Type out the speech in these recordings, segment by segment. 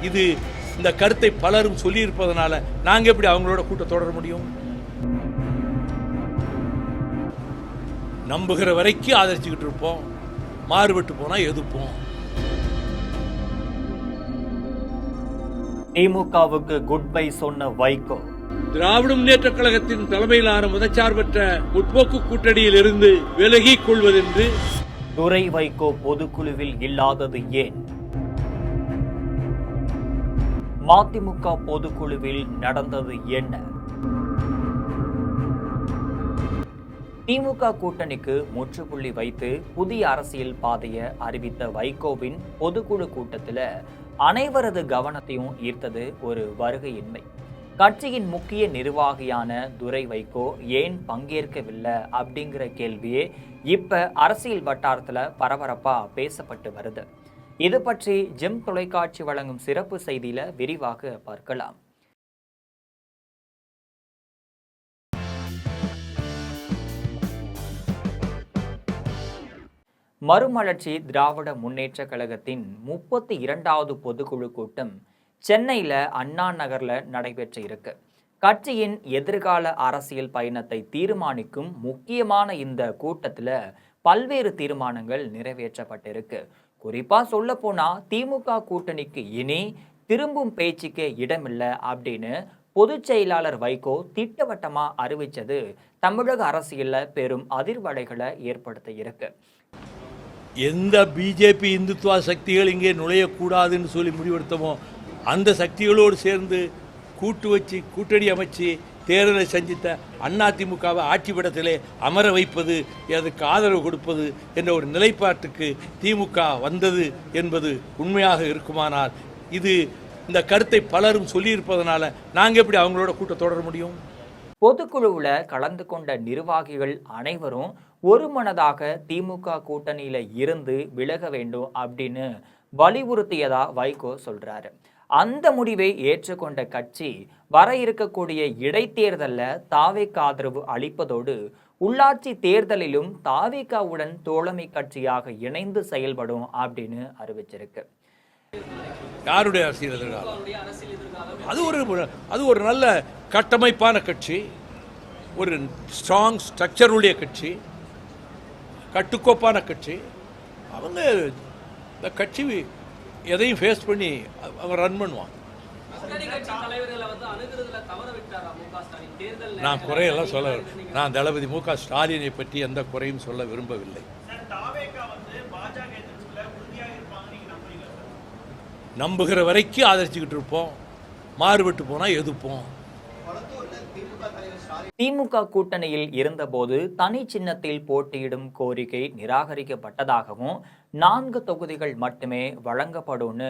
இது இந்த கருத்தை பலரும் சொல்லியிருப்பதனால நாங்கள் எப்படி அவங்களோட கூட்டம் தொடர முடியும்? நம்புகிற வரைக்கும் ஆதரிச்சுக்கிட்டு இருப்போம், மாறுபட்டு போனால் எதிர்ப்போம். திமுகவுக்கு குட் பை சொன்ன வைகோ. திராவிட முன்னேற்ற கழகத்தின் தலைமையிலான மதச்சார்பற்ற முற்போக்கு கூட்டணியில் இருந்து விலகிக் கொள்வதென்று துரை வைகோ பொதுக்குழுவில் இல்லாதது ஏன்? மதிமுக பொதுக்குழுவில் நடந்தது என்ன? திமுக கூட்டணிக்கு முற்றுப்புள்ளி வைத்து புதிய அரசியல் பாதையை அறிவித்த வைகோவின் பொதுக்குழு கூட்டத்தில் அனைவரது கவனத்தையும் ஈர்த்தது ஒரு வருகையின்மை. கட்சியின் முக்கிய நிர்வாகியான துரை வைகோ ஏன் பங்கேற்கவில்லை அப்படிங்கிற கேள்வியே இப்ப அரசியல் வட்டாரத்துல பரபரப்பா பேசப்பட்டு வருது. இது பற்றி ஜெம் தொலைக்காட்சி வழங்கும் சிறப்பு செய்தியில விரிவாக பார்க்கலாம். மறுமலர்ச்சி திராவிட முன்னேற்ற கழகத்தின் 32வது பொதுக்குழு கூட்டம் சென்னையில் அண்ணா நகர்ல நடைபெற்று இருக்கு. கட்சியின் எதிர்கால அரசியல் பயணத்தை தீர்மானிக்கும் முக்கியமான இந்த கூட்டத்தில் பல்வேறு தீர்மானங்கள் நிறைவேற்றப்பட்டிருக்கு. குறிப்பா சொல்ல போனா திமுக கூட்டணிக்கு இனி திரும்பும் பேச்சுக்கே இடமில்லை அப்படின்னு பொதுச் செயலாளர் வைகோ திட்டவட்டமா அறிவிச்சது தமிழக அரசியல்ல பெரும் அதிர்வலைகளை ஏற்படுத்த இருக்கு. எந்த பிஜேபி இந்துத்துவ சக்திகள் இங்கே நுழையக்கூடாதுன்னு சொல்லி முடிவெடுத்தமோ அந்த சக்திகளோடு சேர்ந்து கூட்டணி அமைச்சு தேர்தலை சந்தித்த அதிமுகவை ஆட்சிப்படத்திலே அமர வைப்பது, அதுக்கு ஆதரவு கொடுப்பது என்ற ஒரு நிலைப்பாட்டுக்கு திமுக வந்தது என்பது உண்மையாக இருக்குமானால் இது இந்த கருத்தை பலரும் சொல்லியிருப்பதனால நாங்கள் எப்படி அவங்களோட கூட்டம் தொடர முடியும்? பொதுக்குழுவில் கலந்து கொண்ட நிர்வாகிகள் அனைவரும் ஒருமனதாக திமுக கூட்டணியில இருந்து விலக வேண்டும் அப்படின்னு வலியுறுத்தியதா வைகோ சொல்றாரு. அந்த முடிவை ஏற்றுக்கொண்ட கட்சி வர இருக்கக்கூடிய இடைத்தேர்தலில் தாவேக்கு ஆதரவு அளிப்பதோடு உள்ளாட்சி தேர்தலிலும் தாவேக்காவுடன் தோழமை கட்சியாக இணைந்து செயல்படும் அப்படின்னு அறிவிச்சிருக்கு. யாருடைய அரசியல் எதிர்காலம்? அது ஒரு நல்ல கட்டமைப்பான கட்சி, ஒரு ஸ்ட்ராங் ஸ்ட்ரக்சருடைய கட்சி, கட்டுக்கோப்பான கட்சி. அவங்க இந்த கட்சி எதையும் ஃபேஸ் பண்ணி அவங்க ரன் பண்ணுவாங்க. நான் குறையெல்லாம் சொல்ல, நான் தளபதி மு.க. ஸ்டாலினை பற்றி எந்த குறையும் சொல்ல விரும்பவில்லை. நம்புகிற வரைக்கும் ஆதரிச்சுக்கிட்டு இருப்போம், மாறுபட்டு போனால் எதிர்ப்போம். திமுக கூட்டணியில் இருந்தபோது தனி சின்னத்தில் போட்டியிடும் கோரிக்கை நிராகரிக்கப்பட்டதாகவும் 4 தொகுதிகள் மட்டுமே வழங்கப்படும்னு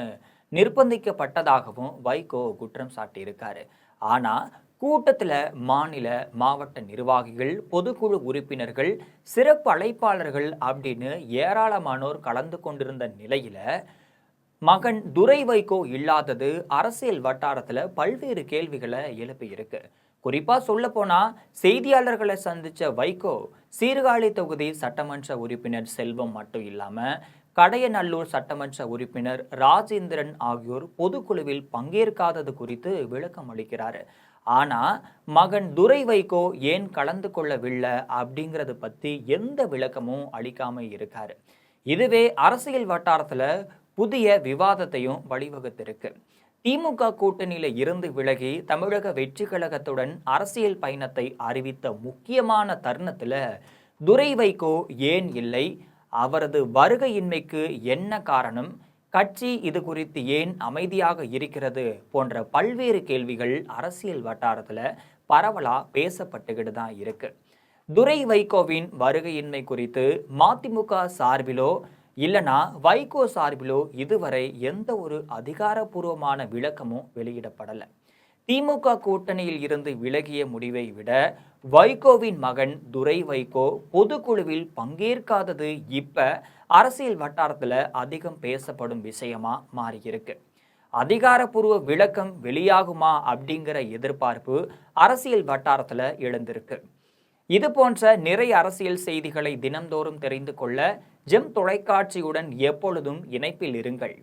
நிர்பந்திக்கப்பட்டதாகவும் வைகோ குற்றம் சாட்டியிருக்காரு. ஆனா கூட்டத்தில் மாநில மாவட்ட நிர்வாகிகள், பொதுக்குழு உறுப்பினர்கள், சிறப்பு அழைப்பாளர்கள் அப்படின்னு ஏராளமானோர் கலந்து கொண்டிருந்த நிலையில மகன் துரை வைகோ இல்லாதது அரசியல் வட்டாரத்துல பல்வேறு கேள்விகளை எழுப்பியிருக்கு. குறிப்பா சொல்ல போனா செய்தியாளர்களை சந்திச்ச வைகோ சீர்காழி தொகுதி சட்டமன்ற உறுப்பினர் செல்வம் மட்டும் இல்லாம கடையநல்லூர் சட்டமன்ற உறுப்பினர் ராஜேந்திரன் ஆகியோர் பொதுக்குழுவில் பங்கேற்காதது குறித்து விளக்கம் அளிக்கிறாரு. ஆனா மகன் துரை வைகோ ஏன் கலந்து கொள்ளவில்லை அப்படிங்கறது பத்தி எந்த விளக்கமும் அளிக்காம இருக்காரு. இதுவே அரசியல் வட்டாரத்துல புதிய விவாதத்தையும் வழிவகுத்திருக்கு. திமுக கூட்டணியில இருந்து விலகி தமிழக வெற்றி கழகத்துடன் அரசியல் பயணத்தை அறிவித்த முக்கியமான தருணத்துல துரை வைகோ ஏன் இல்லை, அவரது வருகையின்மைக்கு என்ன காரணம், கட்சி இது குறித்து ஏன் அமைதியாக இருக்கிறது போன்ற பல்வேறு கேள்விகள் அரசியல் வட்டாரத்துல பரவலா பேசப்பட்டுக்கிட்டு தான் இருக்கு. துரை வைகோவின் வருகையின்மை குறித்து மதிமுக சார்பிலோ இல்லனா வைகோ சார்பிலோ இதுவரை எந்த ஒரு அதிகாரப்பூர்வமான விளக்கமும் வெளியிடப்படலை. திமுக கூட்டணியில் இருந்து விலகிய முடிவை விட வைகோவின் மகன் துரை வைகோ பொதுக்குழுவில் பங்கேற்காதது இப்ப அரசியல் வட்டாரத்துல அதிகம் பேசப்படும் விஷயமா மாறியிருக்கு. அதிகாரப்பூர்வ விளக்கம் வெளியாகுமா அப்படிங்கிற எதிர்பார்ப்பு அரசியல் வட்டாரத்துல எழுந்திருக்கு. இது போன்ற நிறைய அரசியல் செய்திகளை தினந்தோறும் தெரிந்து கொள்ள ஜெம் தொலைக்காட்சியுடன் எப்பொழுதும் இணைப்பில் இருங்கள்.